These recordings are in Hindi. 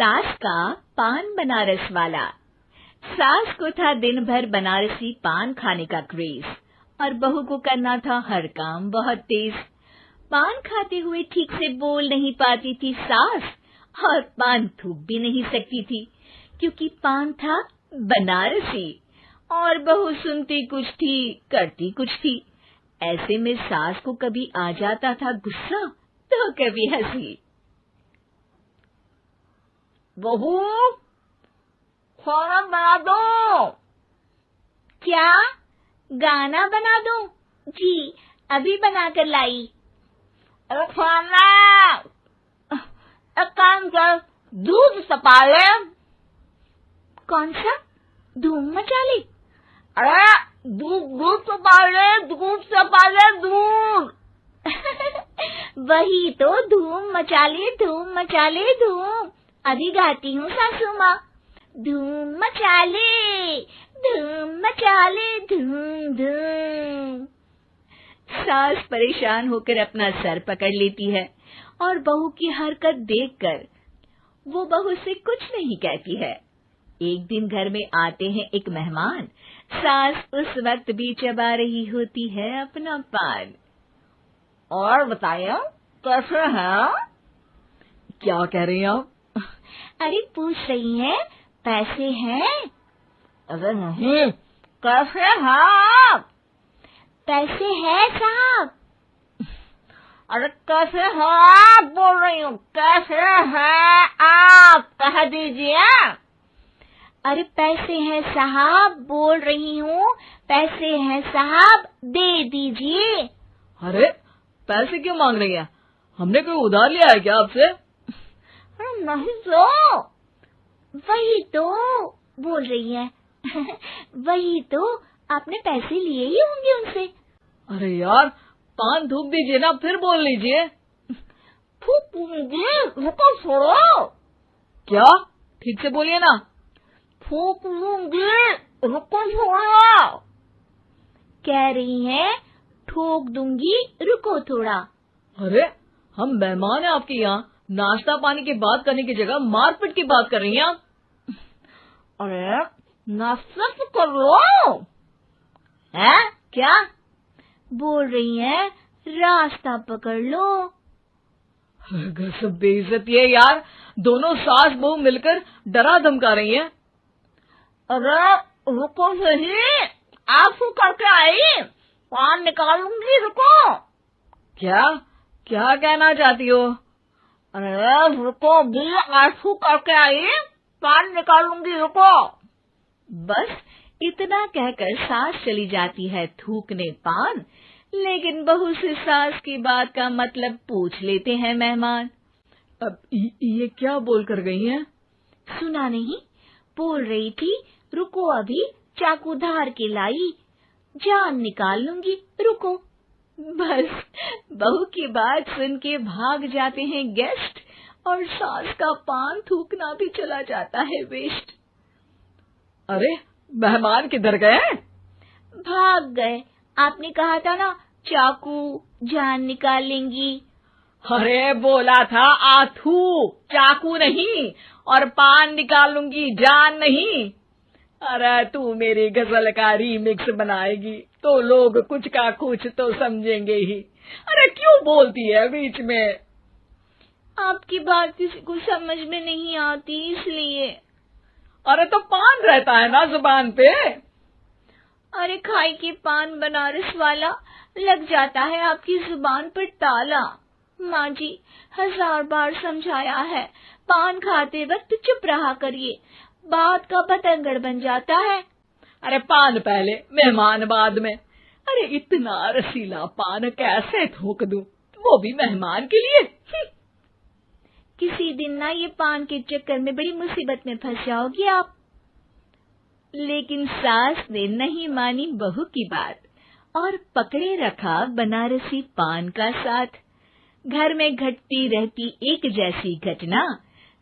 सास का पान बनारस वाला। सास को था दिन भर बनारसी पान खाने का क्रेज और बहू को करना था हर काम बहुत तेज। पान खाते हुए ठीक से बोल नहीं पाती थी सास और पान थूक भी नहीं सकती थी क्योंकि पान था बनारसी और बहू सुनती कुछ थी करती कुछ थी। ऐसे में सास को कभी आ जाता था गुस्सा तो कभी हंसी। बहू, खाना बना दो। क्या गाना बना दूं? जी अभी बना कर लाई। अरे खाना, एक काम कर, दूध तपा ले। कौन सा? धूम मचा ली? अरे दूध तपा ले, दूध तपा ले, दूध। वही तो, धूम मचा ले, धूम मचा ले, धूम। अभी गाती हूँ सासू माँ। धूम मचा ले, धूम मचा ले, धूम धूम। सास परेशान होकर अपना सर पकड़ लेती है और बहू की हरकत देखकर वो बहू से कुछ नहीं कहती है। एक दिन घर में आते हैं एक मेहमान। सास उस वक्त भी चबा रही होती है अपना पान। और बताइए कैसे हैं? क्या कह रही हैं आप? अरे पूछ रही हैं पैसे हैं? अरे नहीं, कैसे हैं आप? पैसे हैं साहब। अरे कैसे हैं आप बोल रही हूँ, कैसे हैं आप कह दीजिए। अरे पैसे हैं साहब बोल रही हूँ, पैसे हैं साहब दे दीजिए। अरे पैसे क्यों मांग रही हैं? हमने कोई उधार लिया है क्या आपसे? अरे नहीं तो। वही तो बोल रही है। वही तो, आपने पैसे लिए ही होंगे उनसे। अरे यार पान थूक दीजिए ना, फिर बोल लीजिए। थूक लूंगी, रुको छोड़ो। क्या? ठीक से बोलिए ना। थूक लूंगी, रुको छोड़ो। कह रही हैं ठोक दूंगी, रुको थोड़ा। अरे हम मेहमान हैं आपके यहाँ, नाश्ता पानी की बात करने की जगह मारपीट की बात कर रही हैं आप। अरे नाश्ता तो कर लो। है क्या बोल रही हैं? रास्ता पकड़ लो। गजब बेइज्जती है यार, दोनों सास बहू मिलकर डरा धमका रही हैं। अरे रुको सही, आंसू करके आई, पान निकालूंगी, रुको। क्या क्या कहना चाहती हो? अरे रुको भी, आंसू करके आई, पान निकालूंगी, रुको। बस इतना कहकर सास चली जाती है थूकने पान, लेकिन बहू से सास की बात का मतलब पूछ लेते हैं मेहमान। अब ये क्या बोल कर गई हैं? सुना नहीं? बोल रही थी रुको अभी चाकू धार के लाई, जान निकाल लूंगी, रुको। बस बहू की बात सुन के भाग जाते हैं गेस्ट और सास का पान थूकना भी चला जाता है वेस्ट। अरे मेहमान किधर गए? भाग गए। आपने कहा था ना चाकू जान निकाल लेंगी। अरे बोला था आथू, चाकू नहीं, और पान निकाल लूंगी, जान नहीं। अरे तू मेरी गजल का रीमिक्स बनाएगी तो लोग कुछ का कुछ तो समझेंगे ही। अरे क्यों बोलती है बीच में? आपकी बात किसी को समझ में नहीं आती इसलिए। अरे तो पान रहता है ना जुबान पे। अरे खाई के पान बनारस वाला, लग जाता है आपकी जुबान पर ताला। माँ जी 1000 बार समझाया है, पान खाते वक्त चुप रहा करिए, बात का बतंगड़ बन जाता है। अरे पान पहले मेहमान बाद में। अरे इतना रसीला पान कैसे थूक दूं, वो भी मेहमान के लिए। किसी दिन ना ये पान के चक्कर में बड़ी मुसीबत में फंस जाओगी आप। लेकिन सास ने नहीं मानी बहू की बात और पकड़े रखा बनारसी पान का साथ। घर में घटती रहती एक जैसी घटना,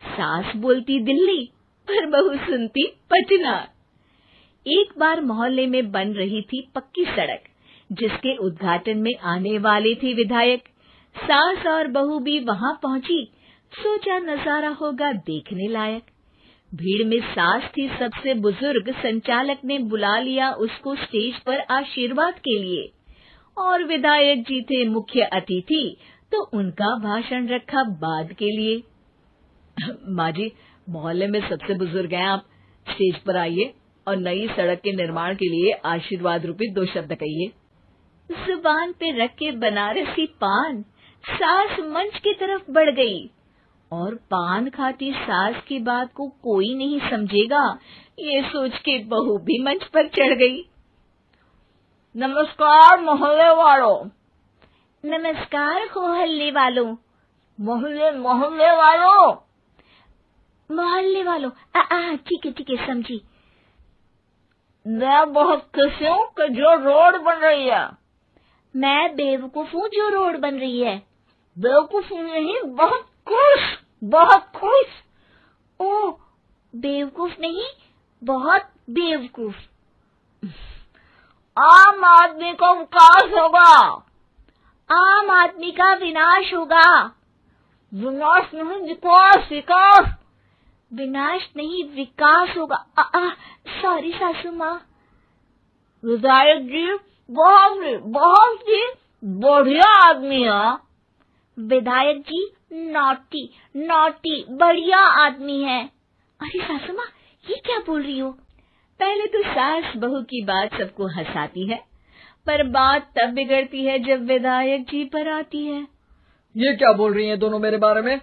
सास बोलती दिल्ली पर बहू सुनती पटना। एक बार मोहल्ले में बन रही थी पक्की सड़क, जिसके उद्घाटन में आने वाले थे विधायक। सास और बहू भी वहां पहुंची। सोचा नजारा होगा देखने लायक। भीड़ में सास थी सबसे बुजुर्ग। संचालक ने बुला लिया उसको स्टेज पर आशीर्वाद के लिए, और विधायक जी थे मुख्य अतिथि, तो उनका भाषण रखा बाद के लिए। माँ जी, मोहल्ले में सबसे बुजुर्ग हैं आप, स्टेज पर आइए और नई सड़क के निर्माण के लिए आशीर्वाद रूपी 2 शब्द कहिए। जुबान पे रख के बनारसी पान सास मंच की तरफ बढ़ गई, और पान खाती सास की बात को कोई नहीं समझेगा, ये सोच के बहू भी मंच पर चढ़ गई। नमस्कार मोहल्ले वालों। नमस्कार मोहल्ले वालों। मोहल्ले वालों। मोहल्ले वालों, ठीक है समझी। मैं बहुत खुश हूँ कि जो रोड बन रही है। मैं बेवकूफ हूँ जो रोड बन रही है। बेवकूफ नहीं, बहुत खुश। ओह, बेवकूफ नहीं, बहुत बेवकूफ। आम आदमी का विकास होगा। आम आदमी का विनाश होगा। विनाश नहीं, विकास। विनाश नहीं, विकास होगा। सॉरी सासू माँ। विधायक जी बहुत ही बढ़िया आदमी है। विधायक जी नॉटी बढ़िया आदमी है। अरे सासू माँ, ये क्या बोल रही हो? पहले तो सास बहू की बात सबको हंसाती है, पर बात तब बिगड़ती है जब विधायक जी पर आती है। ये क्या बोल रही हैं दोनों मेरे बारे में?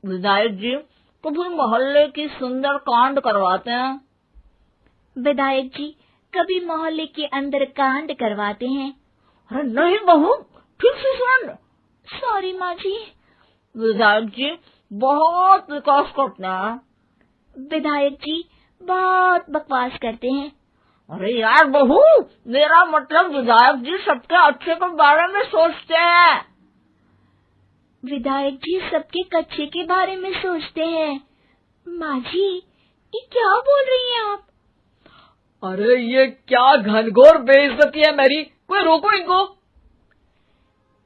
विधायक जी कभी मोहल्ले की सुंदर कांड करवाते हैं। विधायक जी कभी मोहल्ले के अंदर कांड करवाते हैं। अरे नहीं बहू, ठीक से सुन। सॉरी माँ जी। विधायक जी बहुत विकास करते हैं। विधायक जी बहुत बकवास करते हैं। अरे यार बहू, मेरा मतलब विधायक जी सबके अच्छे के बारे में सोचते हैं। विधायक जी सबके कच्चे के बारे में सोचते हैं। माँ जी, ये क्या बोल रही हैं आप? अरे ये क्या घनघोर बेइज्जती है मेरी, कोई रोको इनको।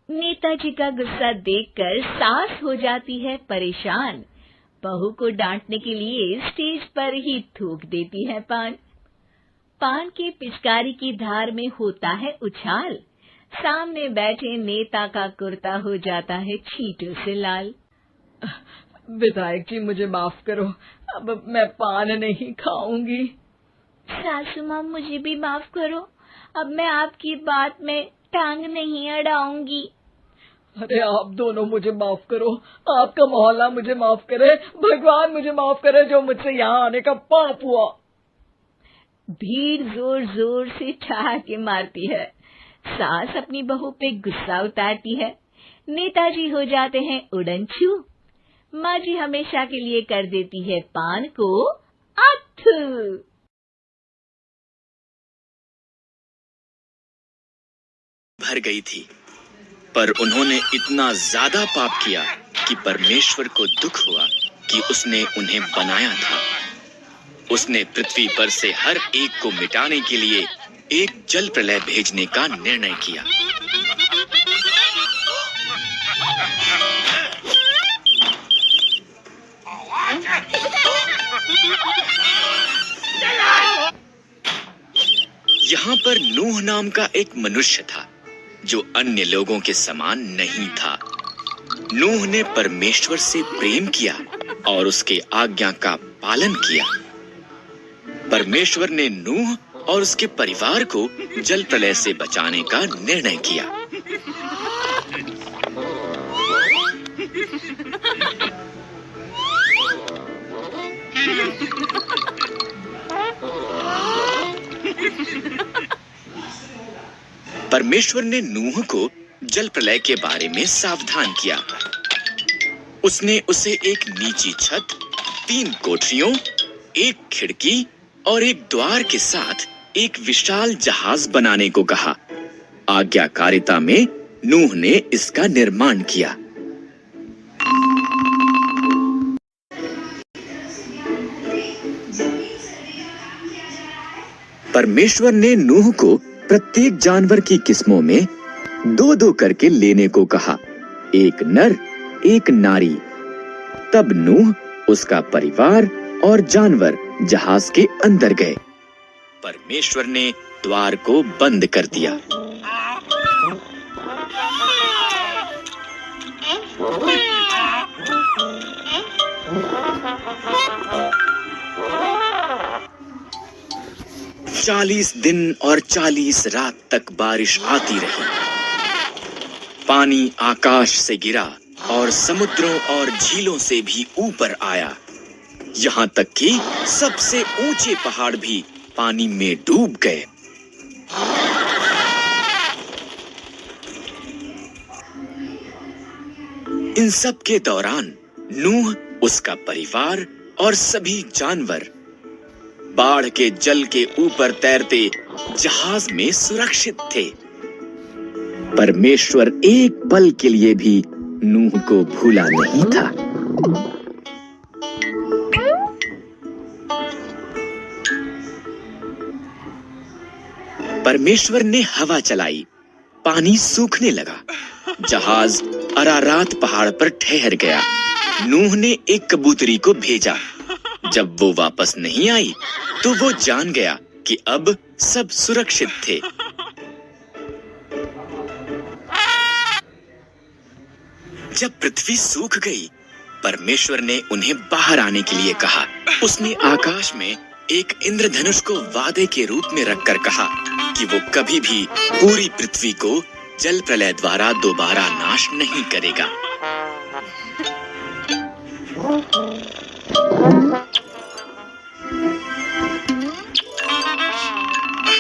नेताजी का गुस्सा देखकर सास हो जाती है परेशान। बहू को डांटने के लिए स्टेज पर ही थूक देती है पान के पिचकारी की धार में होता है उछाल। सामने बैठे नेता का कुर्ता हो जाता है छींटों से लाल। विधायक जी मुझे माफ करो, अब मैं पान नहीं खाऊंगी। सासू माँ मुझे भी माफ करो, अब मैं आपकी बात में टांग नहीं अड़ाऊंगी। अरे आप दोनों मुझे माफ करो, आपका मोहल्ला मुझे माफ करे, भगवान मुझे माफ करे जो मुझसे यहाँ आने का पाप हुआ। भीड़ जोर जोर से ठहाके मारती है। सास अपनी बहू पे गुस्सा उतारती है। नेताजी हो जाते हैं उड़नछू। माँ जी हमेशा के लिए कर देती है पान को अथू। भर गई थी, पर उन्होंने इतना ज्यादा पाप किया कि परमेश्वर को दुख हुआ कि उसने उन्हें बनाया था। उसने पृथ्वी पर से हर एक को मिटाने के लिए एक जल प्रलय भेजने का निर्णय किया। यहाँ पर नूह नाम का एक मनुष्य था जो अन्य लोगों के समान नहीं था। नूह ने परमेश्वर से प्रेम किया और उसके आज्ञा का पालन किया। परमेश्वर ने नूह और उसके परिवार को जल प्रलय से बचाने का निर्णय किया। परमेश्वर ने नूह को जल प्रलय के बारे में सावधान किया। उसने उसे एक नीची छत, 3 कोठरियों, 1 खिड़की और एक द्वार के साथ एक विशाल जहाज बनाने को कहा। आज्ञाकारिता में नूह ने इसका निर्माण किया। परमेश्वर ने नूह को प्रत्येक जानवर की किस्मों में 2-2 करके लेने को कहा, 1 नर 1 नारी। तब नूह, उसका परिवार और जानवर जहाज के अंदर गए। परमेश्वर ने द्वार को बंद कर दिया। चालीस दिन और 40 रात तक बारिश आती रही। पानी आकाश से गिरा और समुद्रों और झीलों से भी ऊपर आया, यहाँ तक कि सबसे ऊंचे पहाड़ भी पानी में डूब गए। इन सब के दौरान नूह, उसका परिवार और सभी जानवर बाढ़ के जल के ऊपर तैरते जहाज में सुरक्षित थे। परमेश्वर एक पल के लिए भी नूह को भूला नहीं था। परमेश्वर ने हवा चलाई, पानी सूखने लगा, जहाज अरारात पहाड़ पर ठहर गया। नूह ने एक कबूतरी को भेजा। जब वो वापस नहीं आई तो वो जान गया कि अब सब सुरक्षित थे। जब पृथ्वी सूख गई, परमेश्वर ने उन्हें बाहर आने के लिए कहा। उसने आकाश में एक इंद्रधनुष को वादे के रूप में रखकर कहा कि वो कभी भी पूरी पृथ्वी को जल प्रलय द्वारा दोबारा नाश नहीं करेगा।